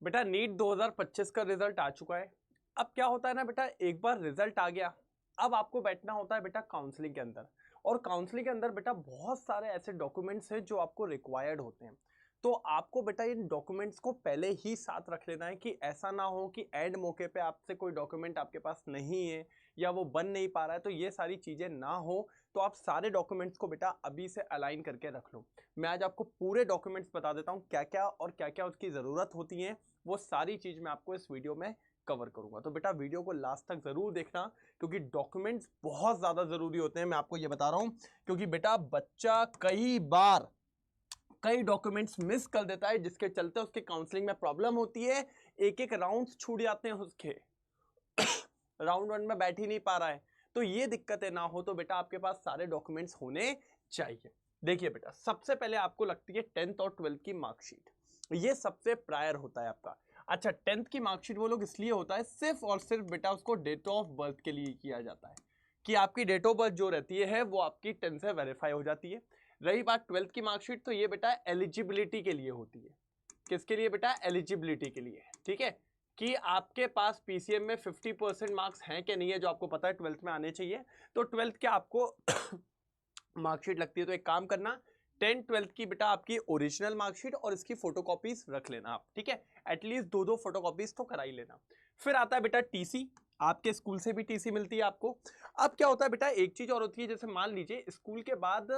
बेटा नीट 2025 का रिजल्ट आ चुका है। अब क्या होता है ना बेटा, एक बार रिजल्ट आ गया, अब आपको बैठना होता है बेटा काउंसलिंग के अंदर। और काउंसलिंग के अंदर बेटा बहुत सारे ऐसे डॉक्यूमेंट्स हैं जो आपको रिक्वायर्ड होते हैं। तो आपको बेटा इन डॉक्यूमेंट्स को पहले ही साथ रख लेना है कि ऐसा ना हो कि एंड मौके पे आपसे कोई डॉक्यूमेंट आपके पास नहीं है या वो बन नहीं पा रहा है, तो ये सारी चीज़ें ना हो। तो आप सारे डॉक्यूमेंट्स को बेटा अभी से अलाइन करके रख लो। मैं आज आपको पूरे डॉक्यूमेंट्स बता देता हूँ क्या क्या और क्या क्या उसकी ज़रूरत होती है, वो सारी चीज़ मैं आपको इस वीडियो में कवर करूंगा। तो बेटा वीडियो को लास्ट तक जरूर देखना, क्योंकि डॉक्यूमेंट्स बहुत ज़्यादा ज़रूरी होते हैं, मैं आपको ये बता रहा हूँ। क्योंकि बेटा बच्चा कई बार कई डॉक्यूमेंट्स मिस कर देता है, जिसके चलते उसके काउंसलिंग में प्रॉब्लम होती है। एक एक राउंड छूट जाते हैं उसके राउंड वन में बैठ ही नहीं पा रहा है। तो ये दिक्कतें ना हो तो बेटा आपके पास सारे डॉक्यूमेंट्स होने चाहिए। देखिए बेटा, सबसे पहले आपको लगती है 10th और 12th की मार्कशीट, ये सबसे प्रायर होता है आपका। अच्छा, 10th की मार्कशीट वो लोग इसलिए होता है सिर्फ और सिर्फ बेटा उसको डेट ऑफ बर्थ के लिए किया जाता है, कि आपकी डेट ऑफ बर्थ जो रहती है वो आपकी 10 से वेरीफाई हो जाती है। रही बात 12th की मार्कशीट, तो ये बेटा एलिजिबिलिटी के लिए होती है। किसके लिए बेटा? एलिजिबिलिटी के लिए, ठीक है, कि आपके पास पीसीएम में 50% मार्क्स हैं कि नहीं है, जो आपको पता है 12th में आने चाहिए। तो 12th के आपको मार्कशीट लगती है। तो एक काम करना, 10th 12th की बेटा आपकी ओरिजिनल मार्कशीट और इसकी फोटोकॉपीज रख लेना आप, ठीक है। एटलीस्ट दो दो फोटोकॉपीज तो करा ही लेना। फिर आता है बेटा टीसी, आपके स्कूल से भी टीसी मिलती है आपको। अब क्या होता है बेटा, एक चीज और होती है, जैसे मान लीजिए स्कूल के बाद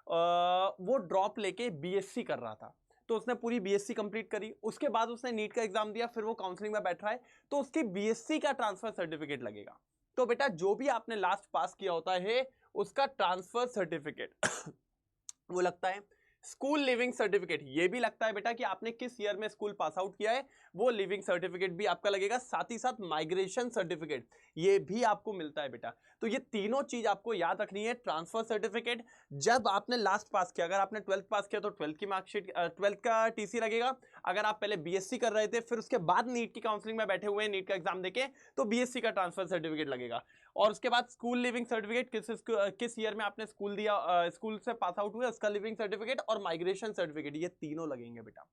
वो ड्रॉप लेके बीएससी कर रहा था, तो उसने पूरी बीएससी कंप्लीट करी, उसके बाद उसने नीट का एग्जाम दिया, फिर वो काउंसलिंग में बैठ रहा है, तो उसकी बीएससी का ट्रांसफर सर्टिफिकेट लगेगा। तो बेटा जो भी आपने लास्ट पास किया होता है उसका ट्रांसफर सर्टिफिकेट वो लगता है। स्कूल लिविंग सर्टिफिकेट ये भी लगता है बेटा, कि आपने किस ईयर में स्कूल पास आउट किया है, वो लिविंग सर्टिफिकेट भी आपका लगेगा। साथ ही साथ माइग्रेशन सर्टिफिकेट ये भी आपको मिलता है बेटा। तो ये तीनों चीज आपको याद रखनी है। ट्रांसफर सर्टिफिकेट जब आपने लास्ट पास किया, अगर आपने 12th पास किया तो 12th की मार्कशीट, 12th का टीसी लगेगा। अगर आप पहले बीएससी कर रहे थे फिर उसके बाद नीट की काउंसलिंग में बैठे हुए हैं, नीट का एग्जाम देके, तो बीएससी का ट्रांसफर सर्टिफिकेट लगेगा। और उसके बाद स्कूल लिविंग सर्टिफिकेट, किस ईयर में आपने स्कूल दिया, स्कूल से पास आउट हुए, उसका लिविंग सर्टिफिकेट और माइग्रेशन सर्टिफिकेट, ये तीनों लगेंगे बेटा।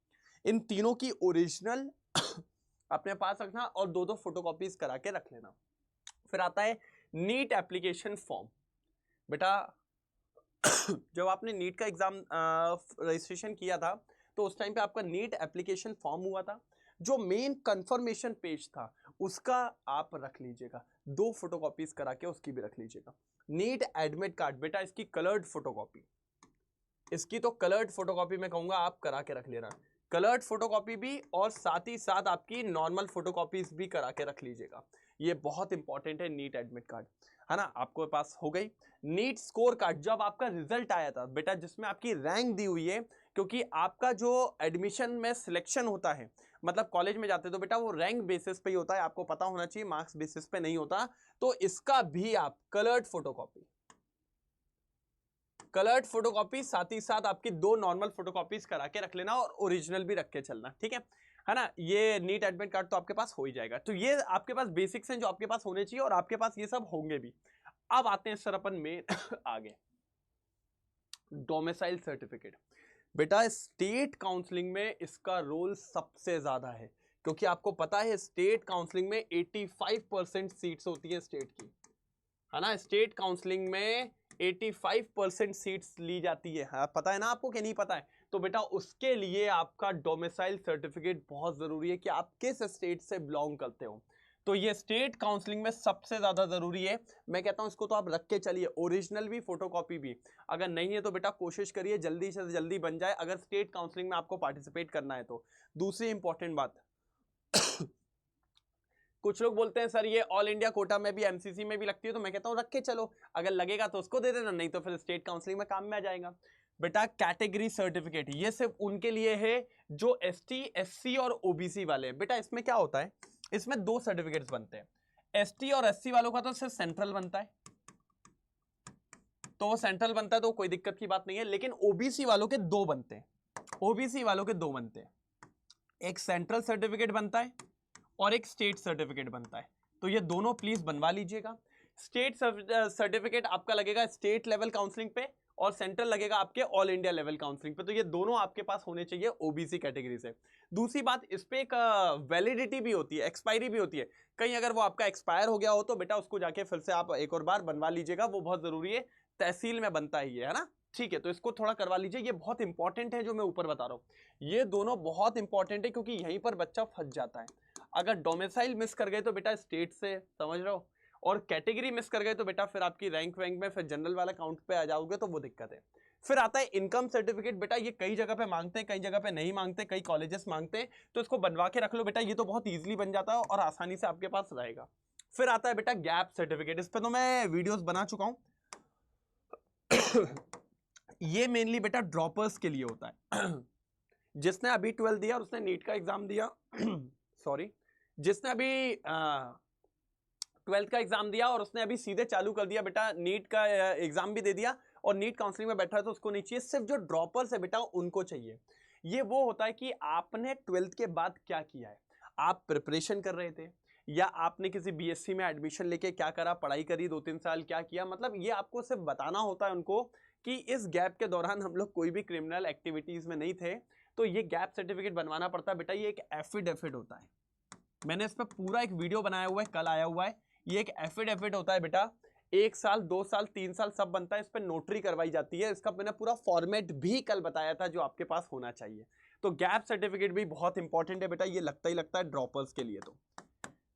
इन तीनों की ओरिजिनल अपने पास रखना और दो दो फोटोकॉपीज करा के रख लेना। फिर आता है नीट एप्लीकेशन फॉर्म। बेटा जब आपने नीट का एग्जाम रजिस्ट्रेशन किया था, तो उस टाइम पे आपका नीट एप्लीकेशन फॉर्म हुआ था। जो मेन कंफर्मेशन पेज था उसका आप रख लीजिएगा, दो फोटोकॉपीज करा के उसकी भी रख लीजिएगा। नीट एडमिट कार्ड, बेटा इसकी कलर्ड फोटोकॉपी, इसकी तो कलर्ड फोटोकॉपी मैं कहूंगा आप करा के रख लेना। कलर्ड फोटोकॉपी भी, और साथ ही साथ आपकी नॉर्मल फोटोकॉपीज भी करा के रख लीजिएगा। ये बहुत इंपॉर्टेंट है नीट एडमिट कार्ड, है ना, आपको पास हो गई। नीट स्कोर कार्ड, जब आपका रिजल्ट आया था बेटा, जिसमें आपकी रैंक दी हुई है, क्योंकि आपका जो एडमिशन में सिलेक्शन होता है, मतलब कॉलेज में जाते तो बेटा वो रैंक बेसिस पे ही होता है, आपको पता होना चाहिए, मार्क्स बेसिस पे नहीं होता। तो इसका भी आप कलर्ड फोटोकॉपी, कलर्ड फोटोकॉपी, साथ ही साथ आपकी दो नॉर्मल फोटोकॉपीज करा के रख लेना और ओरिजिनल भी रख के चलना, ठीक है ना। ये नीट एडमिट कार्ड तो आपके पास हो ही जाएगा। तो ये आपके पास बेसिक्स हैं जो आपके पास होने चाहिए, और आपके पास ये सब होंगे भी। अब आते हैं सर अपन मेन आगे, डोमिसाइल सर्टिफिकेट। बेटा स्टेट काउंसलिंग में इसका रोल सबसे ज्यादा है, क्योंकि आपको पता है स्टेट काउंसलिंग में 85% सीट्स होती है स्टेट की, है ना। स्टेट काउंसलिंग में 85% सीट्स ली जाती है, हाँ, पता है ना आपको कि नहीं पता है? तो बेटा उसके लिए आपका डोमिसाइल सर्टिफिकेट बहुत जरूरी है, कि आप किस स्टेट से बिलोंग करते हो। तो ये स्टेट काउंसलिंग में सबसे ज्यादा जरूरी है। मैं कहता हूं इसको तो आप रख के चलिए, ओरिजिनल भी फोटोकॉपी भी। अगर नहीं है तो बेटा कोशिश करिए जल्दी से जल्दी बन जाए, अगर स्टेट काउंसलिंग में आपको पार्टिसिपेट करना है तो। दूसरी इंपॉर्टेंट बात कुछ लोग बोलते हैं सर ये ऑल इंडिया कोटा में भी, एमसीसी में भी लगती है, तो मैं कहता हूं रख के चलो, अगर लगेगा तो उसको दे देना, नहीं तो फिर स्टेट काउंसलिंग में काम में आ जाएगा। बेटा कैटेगरी सर्टिफिकेट ये सिर्फ उनके लिए है जो एसटी, एससी और ओबीसी वाले हैं। बेटा इसमें क्या होता है, इसमें दो सर्टिफिकेट्स बनते हैं। एसटी और एससी वालों का तो सिर्फ सेंट्रल बनता है, तो वो सेंट्रल बनता है तो कोई दिक्कत की बात नहीं है। लेकिन ओबीसी वालों के दो बनते हैं, ओबीसी वालों के दो बनते हैं, एक सेंट्रल सर्टिफिकेट बनता है और एक स्टेट सर्टिफिकेट बनता है। तो ये दोनों प्लीज बनवा लीजिएगा। स्टेट सर्टिफिकेट आपका लगेगा स्टेट लेवल काउंसलिंग पे, और सेंट्रल लगेगा आपके ऑल इंडिया लेवल काउंसलिंग पे। तो ये दोनों आपके पास होने चाहिए ओबीसी कैटेगरी से। दूसरी बात, इस पे एक वैलिडिटी भी होती है, एक्सपायरी भी होती है। कहीं अगर वो आपका एक्सपायर हो गया हो तो बेटा उसको जाके फिर से आप एक और बार बनवा लीजिएगा, वो बहुत जरूरी है, तहसील में बनता ही है ना। ठीक है, तो इसको थोड़ा करवा लीजिए, ये बहुत इंपॉर्टेंट है जो मैं ऊपर बता रहा हूं, ये दोनों बहुत इंपॉर्टेंट है क्योंकि यहीं पर बच्चा फंस जाता है। अगर डोमिसाइल मिस कर गए तो बेटा स्टेट से, समझ रहे हो, और कैटेगरी मिस कर गए तो बेटा फिर आपकी रैंक वैंक में फिर जनरल वाला काउंट पे आ जाओगे तो वो दिक्कत है। फिर आता है इनकम सर्टिफिकेट, बेटा ये कई जगह पे मांगते हैं, कई जगह पे नहीं मांगते, कई कॉलेजेस मांगते हैं, तो इसको बनवा के रख लो बेटा, ये तो बहुत इजीली बन जाता है और आसानी से आपके पास रहेगा। फिर आता है बेटा गैप सर्टिफिकेट, इस पे तो मैं वीडियोस बना चुका हूं। ये मेनली बेटा ड्रॉपर्स के लिए होता है। जिसने अभी 12 दिया और उसने नीट का एग्जाम दिया, सॉरी, जिसने अभी 12th का एग्जाम दिया और उसने अभी सीधे चालू कर दिया बेटा, नीट का एग्जाम भी दे दिया और नीट काउंसलिंग में बैठा है, तो उसको नहीं चाहिए। सिर्फ जो ड्रॉपर्स है बेटा उनको चाहिए। ये वो होता है कि आपने 12th के बाद क्या किया है, आप प्रिपरेशन कर रहे थे या आपने किसी बीएससी में एडमिशन लेके क्या करा, पढ़ाई करी 2-3 साल, क्या किया, मतलब ये आपको सिर्फ बताना होता है उनको कि इस गैप के दौरान हम लोग कोई भी क्रिमिनल एक्टिविटीज में नहीं थे। तो ये गैप सर्टिफिकेट बनवाना पड़ता है बेटा, ये एक एफिडेविट होता है। मैंने इस पर पूरा एक वीडियो बनाया हुआ है, कल आया हुआ है। ये एक एफिडेविट होता है बेटा, 1 साल 2 साल 3 साल सब बनता है, इस पर नोटरी करवाई जाती है। इसका मैंने पूरा फॉर्मेट भी कल बताया था जो आपके पास होना चाहिए। तो गैप सर्टिफिकेट भी बहुत इंपॉर्टेंट है बेटा, ये लगता ही लगता है ड्रॉपर्स के लिए। तो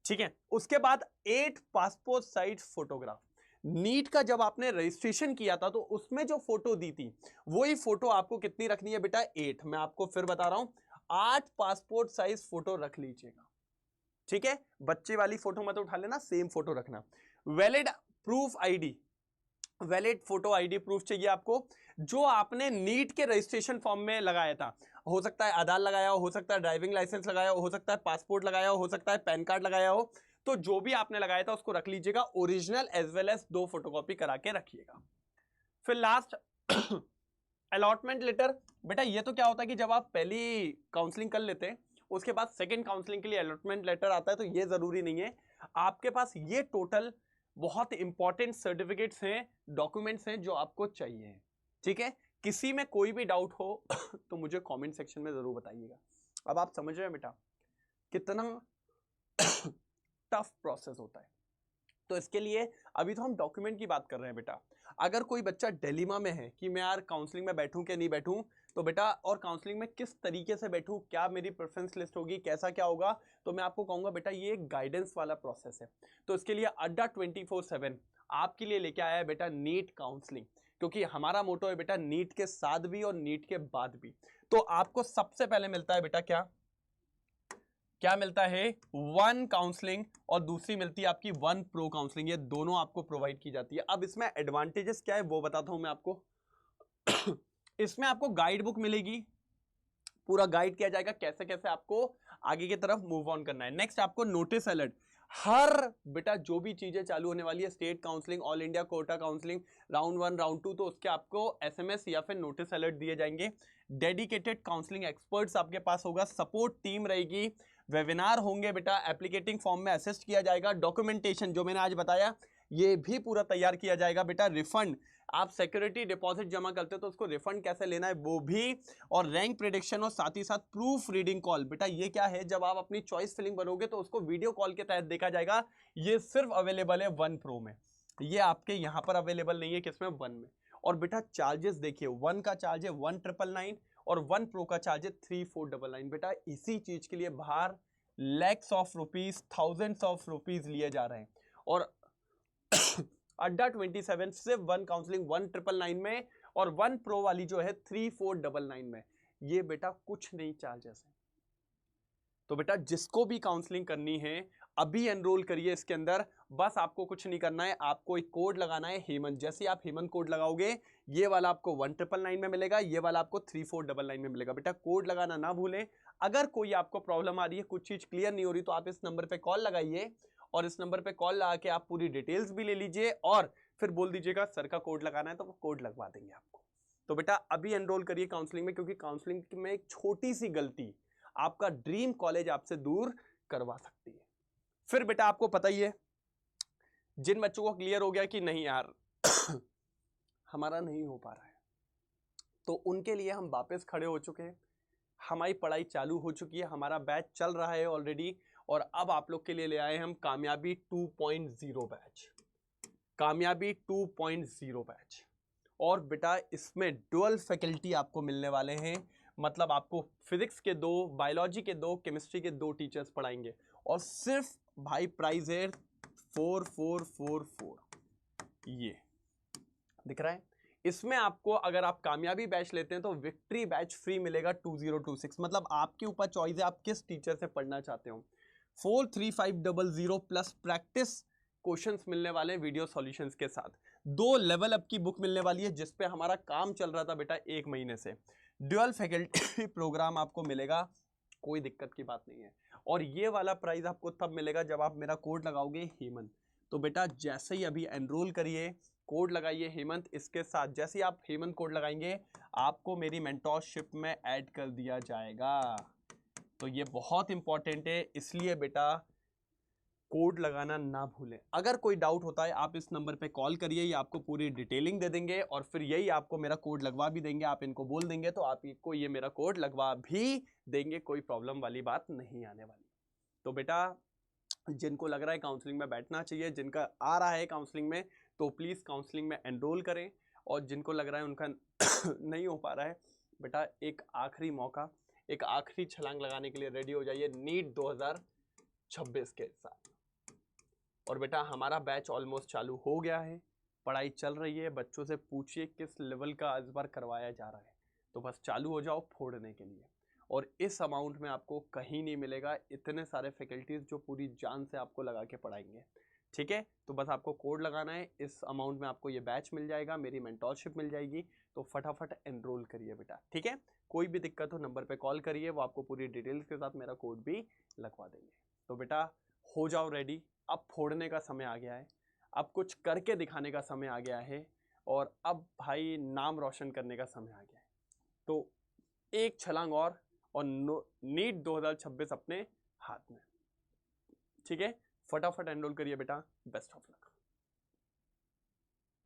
ठीक है, उसके बाद 8 पासपोर्ट साइज फोटोग्राफ। नीट का जब आपने रजिस्ट्रेशन किया था तो उसमें जो फोटो दी थी वही फोटो आपको कितनी रखनी है बेटा, 8। मैं आपको फिर बता रहा हूं, 8 पासपोर्ट साइज फोटो रख लीजिएगा। ठीक है, बच्चे वाली फोटो मत उठा लेना, सेम फोटो रखना। Valid proof ID, valid photo ID proof चाहिए आपको, जो आपने नीट के रजिस्ट्रेशन फॉर्म में लगाया था। हो सकता है आधार लगाया हो सकता है ड्राइविंग लाइसेंस लगाया हो सकता है पासपोर्ट लगाया हो सकता है पैन कार्ड लगाया हो। तो जो भी आपने लगाया था उसको रख लीजिएगा, original as well as 2 photocopy करा के रखिएगा। फिर लास्ट अलॉटमेंट लेटर। बेटा ये तो क्या होता है कि जब आप पहली काउंसलिंग कर लेते हैं उसके बाद सेकंड काउंसलिंग के लिए अलॉटमेंट लेटर आता है, तो ये जरूरी नहीं है आपके पास। ये टोटल बहुत इंपॉर्टेंट सर्टिफिकेट्स हैं, डॉक्यूमेंट्स हैं जो आपको चाहिए। ठीक है, किसी में कोई भी डाउट हो तो मुझे कमेंट सेक्शन में जरूर बताइएगा। अब आप समझ रहे हैं बेटा कितना टफ प्रोसेस होता है। तो इसके लिए अभी तो हम डॉक्यूमेंट की बात कर रहे हैं बेटा। अगर कोई बच्चा डिलेमा में है कि मैं यार काउंसलिंग में बैठूं कि नहीं बैठूं, तो बेटा और काउंसलिंग में किस तरीके से बैठूं, क्या मेरी प्रेफरेंस लिस्ट होगी, कैसा क्या होगा, तो मैं आपको कहूंगा बेटा ये एक गाइडेंस वाला प्रोसेस है। तो इसके लिए अड्डा 24/7 आपके लिए लेके आया है बेटा नीट काउंसलिंग, क्योंकि हमारा मोटो है बेटा नीट के साथ भी और नीट के बाद भी। तो आपको सबसे पहले मिलता है बेटा क्या मिलता है, 1 काउंसलिंग, और दूसरी मिलती है आपकी 1 प्रो काउंसलिंग। ये दोनों आपको प्रोवाइड की जाती है। अब इसमें एडवांटेजेस क्या है वो बताता हूं मैं आपको। इसमें आपको गाइड बुक मिलेगी, पूरा गाइड किया जाएगा कैसे कैसे आपको आगे की तरफ मूव ऑन करना है। नेक्स्ट आपको नोटिस अलर्ट, हर बेटा जो भी चीजें चालू होने वाली है, state counselling, all India quota counselling, round 1 round 2, तो उसके आपको एसएमएस या फिर नोटिस अलर्ट दिए जाएंगे। डेडिकेटेड काउंसलिंग एक्सपर्ट्स आपके पास होगा, सपोर्ट टीम रहेगी, वेबिनार होंगे बेटा, एप्लीकेटिंग फॉर्म में असिस्ट किया जाएगा, डॉक्यूमेंटेशन जो मैंने आज बताया ये भी पूरा तैयार किया जाएगा बेटा। रिफंड, आप सिक्योरिटी डिपॉजिट जमा करते हो तो उसको रिफंड कैसे लेना है वो भी, और रैंक प्रेडिक्शन, और साथ ही साथ प्रूफ रीडिंग कॉल। बेटा ये क्या है, जब आप अपनी चॉइस फिलिंग भरोगे तो उसको वीडियो कॉल के तहत देखा जाएगा। ये सिर्फ अवेलेबल है 1 प्रो में, ये आपके यहां पर अवेलेबल नहीं है, किसमें, 1 में। और बेटा चार्जेस देखिए, 1 का चार्ज है 1999 और 1 प्रो का चार्ज है 3499। बेटा इसी चीज के लिए बाहर lakhs of rupees, thousands of rupees लिए जा रहे हैं, और अड्डा 27 सिर्फ 1 काउंसलिंग 1999 में, और 1 प्रो वाली जो है 3499 में। ये बेटा कुछ नहीं चार्जेस है। तो बेटा जिसको भी काउंसलिंग करनी है अभी एनरोल करिए इसके अंदर। बस आपको कुछ नहीं करना है, आपको एक कोड लगाना है हेमंत। जैसे आप हेमंत कोड लगाओगे ये वाला आपको 1999 में मिलेगा, ये वाला आपको 3499 में मिलेगा। बेटा कोड लगाना ना भूलें। अगर कोई आपको प्रॉब्लम आ रही है, कुछ चीज क्लियर नहीं हो रही, तो आप इस नंबर पे कॉल लगाइए, और इस नंबर पे कॉल लगा के आप पूरी डिटेल्स भी ले लीजिए, और फिर बोल दीजिएगा सर का कोड लगाना है, तो वो कोड लगवा देंगे आपको। तो बेटा अभी एनरोल करिए काउंसलिंग में, क्योंकि काउंसलिंग में एक छोटी सी गलती आपका ड्रीम कॉलेज आपसे दूर करवा सकती है। फिर बेटा आपको पता ही है, जिन बच्चों को क्लियर हो गया कि नहीं यार हमारा नहीं हो पा रहा है, तो उनके लिए हम वापस खड़े हो चुके हैं, हमारी पढ़ाई चालू हो चुकी है, हमारा बैच चल रहा है ऑलरेडी। और अब आप लोग के लिए ले आए हम कामयाबी 2.0 बैच, कामयाबी 2.0 बैच। और बेटा इसमें डुअल फैकल्टी आपको मिलने वाले हैं, मतलब आपको फिजिक्स के 2, बायोलॉजी के 2, केमिस्ट्री के 2 टीचर्स पढ़ाएंगे। और सिर्फ भाई प्राइस है 4444, ये दिख रहा है। इसमें आपको अगर आप कामयाबी बैच लेते हैं तो विक्ट्री बैच फ्री मिलेगा 2026, मतलब आपके ऊपर चॉइस है आप किस टीचर से पढ़ना चाहते हो। 43500 प्लस प्रैक्टिस क्वेश्चंस मिलने वाले वीडियो सॉल्यूशंस के साथ। 2 लेवल अप की बुक मिलने वाली है जिस पे हमारा काम चल रहा था बेटा 1 महीने से। ड्यूअल फैकल्टी प्रोग्राम आपको मिलेगा, कोई दिक्कत की बात नहीं है। और ये वाला प्राइस आपको तब मिलेगा जब आप मेरा कोड लगाओगे हेमंत। तो बेटा जैसे ही अभी एनरोल करिए, कोड लगाइए हेमंत, इसके साथ जैसे ही आप हेमंत कोड लगाएंगे आपको मेरी मेंटोरशिप में ऐड कर दिया जाएगा। तो ये बहुत इंपॉर्टेंट है, इसलिए बेटा कोड लगाना ना भूलें। अगर कोई डाउट होता है आप इस नंबर पे कॉल करिए, ये आपको पूरी डिटेलिंग दे देंगे और फिर यही आपको मेरा कोड लगवा भी देंगे। आप इनको बोल देंगे तो आपको ये मेरा कोड लगवा भी देंगे, कोई प्रॉब्लम वाली बात नहीं आने वाली। तो बेटा जिनको लग रहा है काउंसलिंग में बैठना चाहिए, जिनका आ रहा है काउंसलिंग में, तो प्लीज़ काउंसलिंग में एनरोल करें। और जिनको लग रहा है उनका नहीं हो पा रहा है, बेटा एक आखिरी मौका, एक आखिरी छलांग लगाने के लिए रेडी हो जाइए नीट 2026 के साथ। और बेटा हमारा बैच ऑलमोस्ट चालू हो गया है, पढ़ाई चल रही है, बच्चों से पूछिए किस लेवल का इस बार करवाया जा रहा है, तो बस चालू हो जाओ फोड़ने के लिए। और इस अमाउंट में आपको कहीं नहीं मिलेगा, इतने सारे फैकल्टीज जो पूरी जान से आपको लगा के पढ़ाएंगे। ठीक है, तो बस आपको कोड लगाना है, इस अमाउंट में आपको ये बैच मिल जाएगा, मेरी मेंटोरशिप मिल जाएगी। तो फटाफट एनरोल करिए बेटा, ठीक है। कोई भी दिक्कत हो नंबर पे कॉल करिए, वो आपको पूरी डिटेल्स के साथ मेरा कोड भी लगवा देंगे। तो बेटा हो जाओ रेडी, अब फोड़ने का समय आ गया है, अब कुछ करके दिखाने का समय आ गया है, और अब भाई नाम रोशन करने का समय आ गया है। तो एक छलांग और नीट 2026 अपने हाथ में। ठीक है, फटाफट एनरोल करिए बेटा, बेस्ट ऑफ लक।